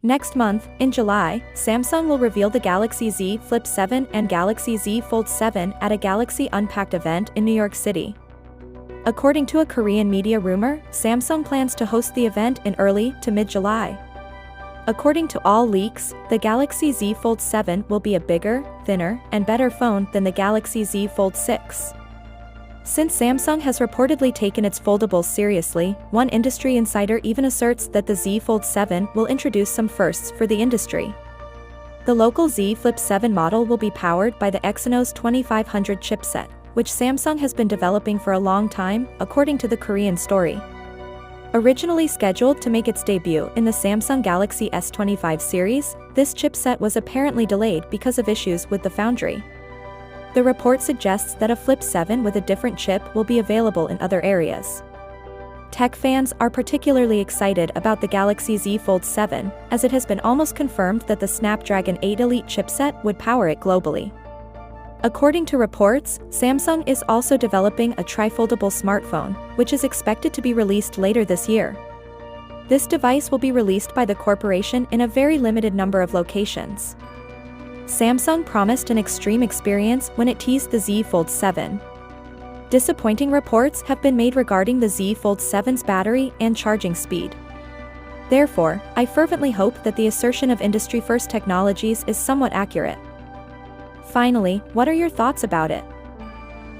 Next month, in July, Samsung will reveal the Galaxy Z Flip 7 and Galaxy Z Fold 7 at a Galaxy Unpacked event in New York City. According to a Korean media rumor, Samsung plans to host the event in early to mid-July. According to all leaks, the Galaxy Z Fold 7 will be a bigger, thinner, and better phone than the Galaxy Z Fold 6. Since Samsung has reportedly taken its foldables seriously, one industry insider even asserts that the Z Fold 7 will introduce some firsts for the industry. The local Z Flip 7 model will be powered by the Exynos 2500 chipset, which Samsung has been developing for a long time, according to the Korean story. Originally scheduled to make its debut in the Samsung Galaxy S25 series, this chipset was apparently delayed because of issues with the foundry. The report suggests that a Flip 7 with a different chip will be available in other areas. Tech fans are particularly excited about the Galaxy Z Fold 7, as it has been almost confirmed that the Snapdragon 8 Elite chipset would power it globally. According to reports, Samsung is also developing a trifoldable smartphone, which is expected to be released later this year. This device will be released by the corporation in a very limited number of locations. Samsung promised an extreme experience when it teased the Z Fold 7. Disappointing reports have been made regarding the Z Fold 7's battery and charging speed. Therefore, I fervently hope that the assertion of industry-first technologies is somewhat accurate. Finally, what are your thoughts about it?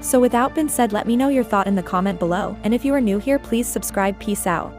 So without being said, let me know your thought in the comment below, and if you are new here, please subscribe. Peace out.